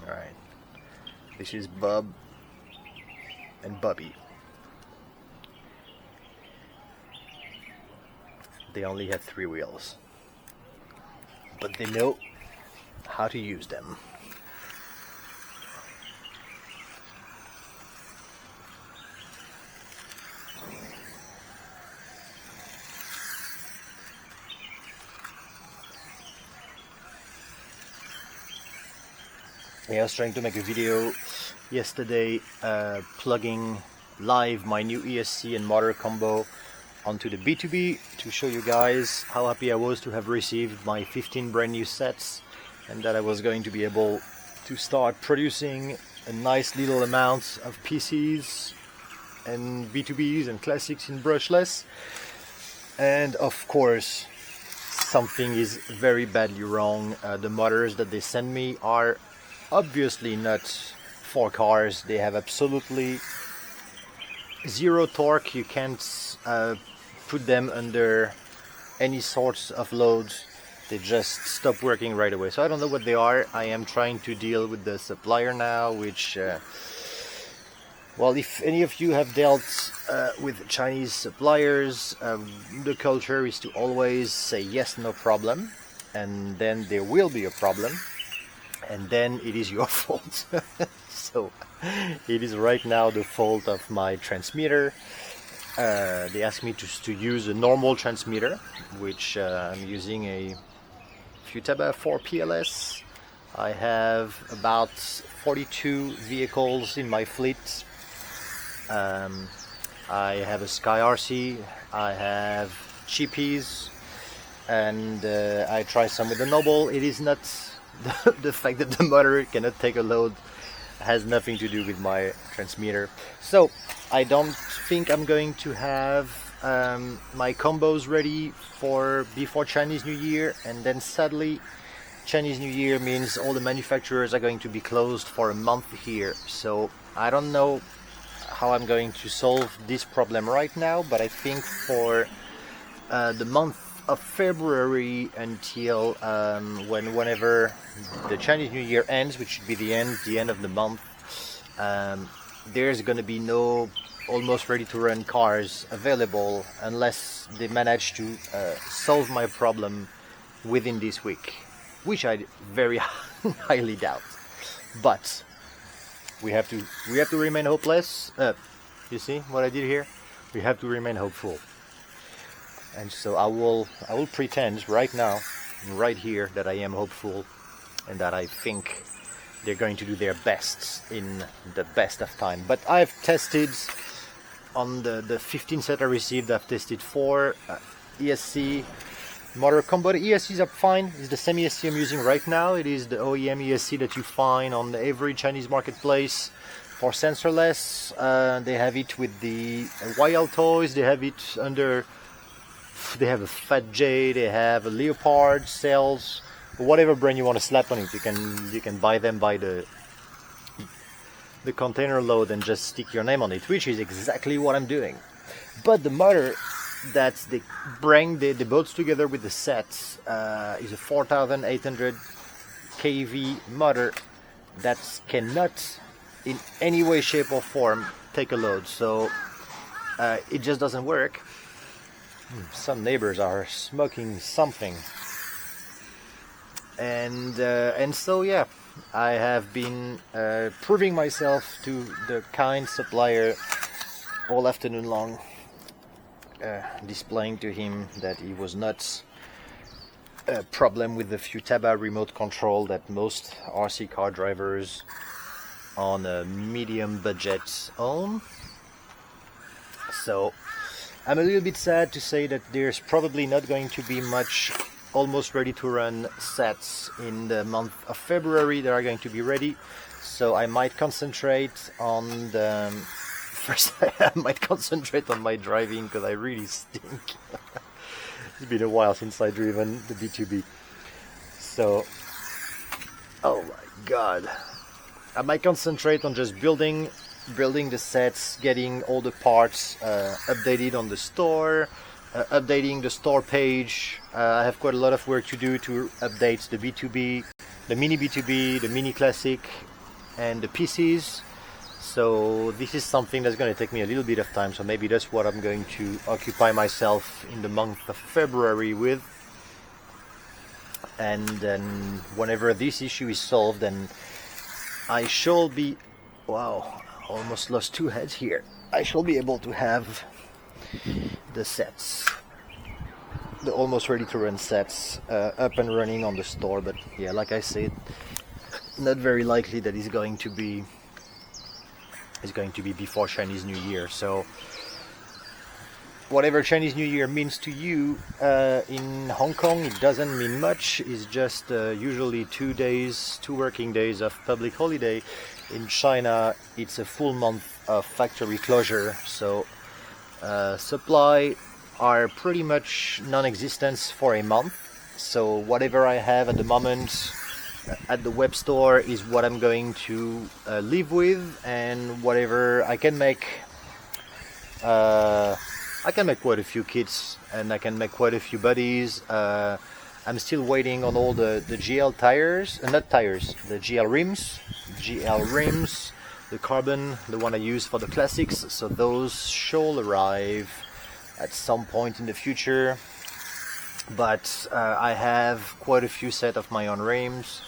Alright, this is Bob and Bobby. They only have 3 wheels, but they know how to use them. Yeah, I was trying to make a video yesterday plugging live my new ESC and motor combo onto the B2B to show you guys how happy I was to have received my 15 brand new sets, and that I was going to be able to start producing a nice little amount of PCs and B2Bs and classics in brushless. And of course something is very badly wrong. The motors that they send me are obviously not for cars. They have absolutely zero torque. You can't put them under any sorts of loads. They just stop working right away. So I don't know what they are. I am trying to deal with the supplier now, which well, if any of you have dealt with Chinese suppliers, the culture is to always say yes, no problem, and then there will be a problem, and then it is your fault. So it is right now the fault of my transmitter. They asked me to use a normal transmitter, which I'm using a Futaba 4 PLS. I have about 42 vehicles in my fleet. I have a Sky RC, I have cheapies, and I try some with the Noble. It is not the fact that the motor cannot take a load has nothing to do with my transmitter. So I don't think I'm going to have my combos ready for before Chinese New Year, and then sadly Chinese New Year means all the manufacturers are going to be closed for a month here. So I don't know how I'm going to solve this problem right now, but I think for the month of February until whenever the Chinese New Year ends, which should be the end of the month, there's going to be no almost ready to run cars available unless they manage to solve my problem within this week, which I very highly doubt. But we have to remain hopeless. You see what I did here? We have to remain hopeful. And so I will pretend right now, right here, that I am hopeful and that I think they're going to do their best in the best of time. But I've tested on the 15 set I received. I've tested 4 ESC motor combo. The ESCs are fine. It's the same ESC I'm using right now. It is the OEM ESC that you find on every Chinese marketplace for sensorless. They have it with the Wild Toys. They have it under. They have a Fat J. They have a Leopard cells. Whatever brand you want to slap on it, you can buy them by the container load and just stick your name on it, which is exactly what I'm doing. But the motor that they bring the boats together with the sets is a 4,800 kV motor that cannot in any way, shape or form take a load. So it just doesn't work. Some neighbors are smoking something, and so yeah, I have been proving myself to the kind supplier all afternoon long, displaying to him that it was not a problem with the Futaba remote control that most RC car drivers on a medium budget own. So I'm a little bit sad to say that there's probably not going to be much almost ready to run sets in the month of February that are going to be ready. So I might concentrate on the first. I might concentrate on my driving because I really stink. It's been a while since I've driven the B2B. So, oh my god, I might concentrate on just building the sets, getting all the parts updated on the store, updating the store page. I have quite a lot of work to do to update the B2B, the mini B2B, the mini classic, and the PCs. So this is something that's going to take me a little bit of time, so maybe that's what I'm going to occupy myself in the month of February with. And then whenever this issue is solved, then I shall be, wow, almost lost two heads here. I shall be able to have the sets, the almost ready to run sets, up and running on the store. But yeah, like I said, not very likely that it's going to be before Chinese New Year. So whatever Chinese New Year means to you, in Hong Kong it doesn't mean much. It's just usually 2 working days of public holiday. In China it's a full month of factory closure, so supply are pretty much non-existent for a month. So whatever I have at the moment at the web store is what I'm going to live with, and whatever I can make quite a few kits, and I can make quite a few buddies. I'm still waiting on all the GL tires, not tires, the GL rims, the carbon, the one I use for the classics. So those shall arrive at some point in the future. But I have quite a few set of my own rims.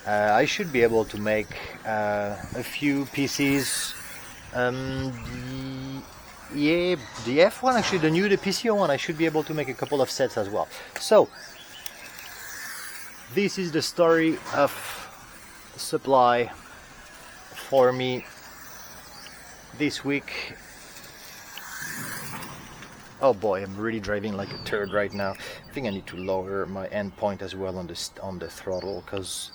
I should be able to make a few PCs. Yeah, the F1, actually the PCO one, I should be able to make a couple of sets as well. So this is the story of supply for me this week. Oh boy, I'm really driving like a turd right now. I think I need to lower my end point as well on the throttle, because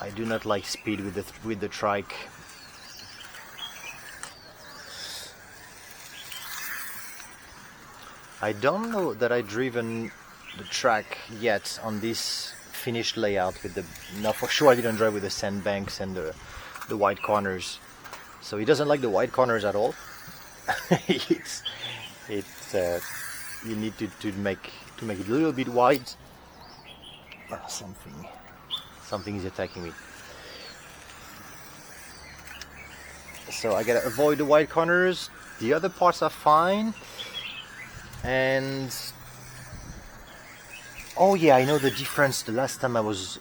I do not like speed with the trike. I don't know that I've driven the track yet on this finished layout with the. No, for sure I didn't drive with the sandbanks and the wide corners. So he doesn't like the wide corners at all. it's you need to make it a little bit wide. Oh, something is attacking me. So I gotta avoid the wide corners. The other parts are fine. And oh yeah, I know the difference. The last time I was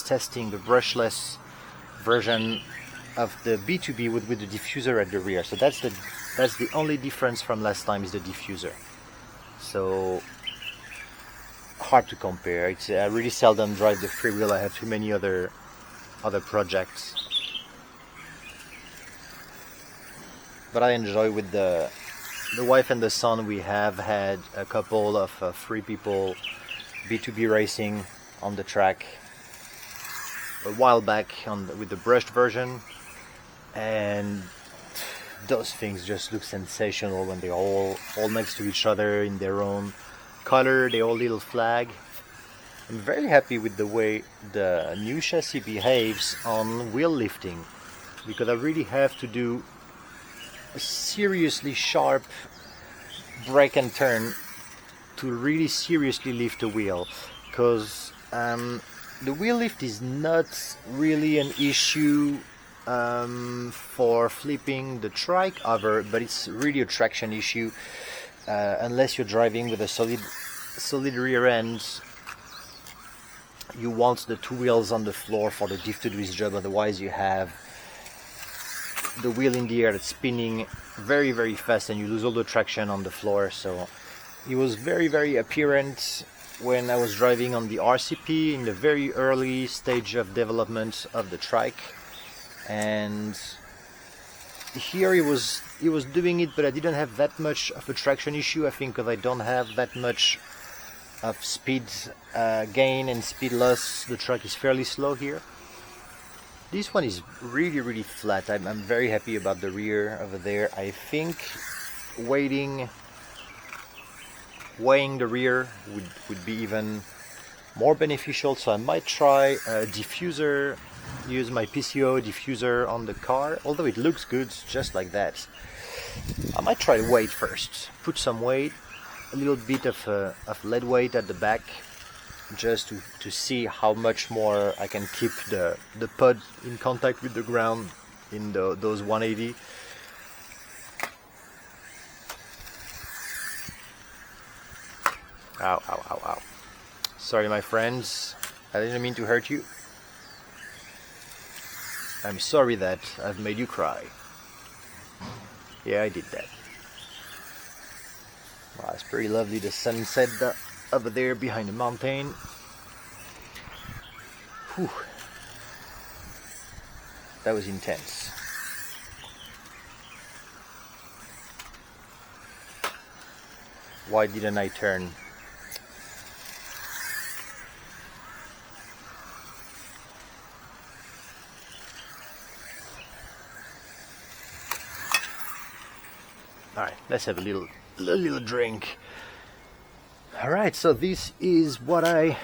testing the brushless version of the B2B with the diffuser at the rear. So that's the only difference from last time, is the diffuser. So hard to compare. I really seldom drive the freewheel. I have too many other projects. But I enjoy with the wife and the son. We have had a couple of 3 people B2B racing on the track a while back with the brushed version, and those things just look sensational when they're all next to each other in their own color, their own little flag. I'm very happy with the way the new chassis behaves on wheel lifting, because I really have to do a seriously sharp brake and turn to really seriously lift the wheel, because the wheel lift is not really an issue for flipping the trike over, but it's really a traction issue unless you're driving with a solid rear end. You want the 2 wheels on the floor for the diff to do its job, otherwise you have the wheel in the air that's spinning very, very fast and you lose all the traction on the floor. So it was very, very apparent when I was driving on the RCP in the very early stage of development of the trike, and here he was doing it, but I didn't have that much of a traction issue, I think, because I don't have that much of speed gain and speed loss. The track is fairly slow here. This one is really, really flat. I'm very happy about the rear over there. I think weighing the rear would be even more beneficial, so I might try a diffuser, use my PCO diffuser on the car, although it looks good just like that. I might try weight first, put some weight, a little bit of lead weight at the back, just to see how much more I can keep the pod in contact with the ground in those 180. Ow, ow, ow, ow. Sorry, my friends. I didn't mean to hurt you. I'm sorry that I've made you cry. Yeah, I did that. Wow, it's pretty lovely, the sunset over there behind the mountain. Whew. That was intense. Why didn't I turn? Alright, let's have a little drink. Alright, so this is what I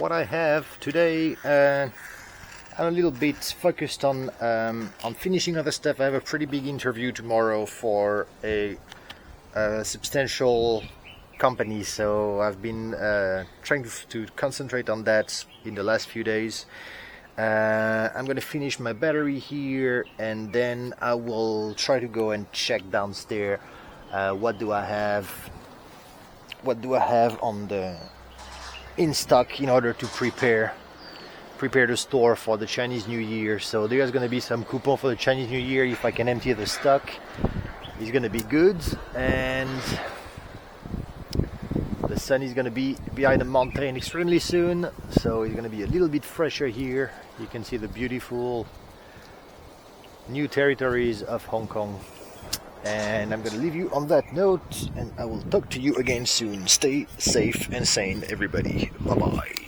have today. I'm a little bit focused on finishing other stuff. I have a pretty big interview tomorrow for a substantial company, so I've been trying to concentrate on that in the last few days. I'm gonna finish my battery here, and then I will try to go and check downstairs. What do I have on the in stock in order to prepare the store for the Chinese New Year. So there's gonna be some coupon for the Chinese New Year. If I can empty the stock, it's gonna be good. And the sun is gonna be behind the mountain extremely soon, so it's gonna be a little bit fresher here. You can see the beautiful new territories of Hong Kong. And I'm gonna leave you on that note, and I will talk to you again soon. Stay safe and sane, everybody. Bye bye.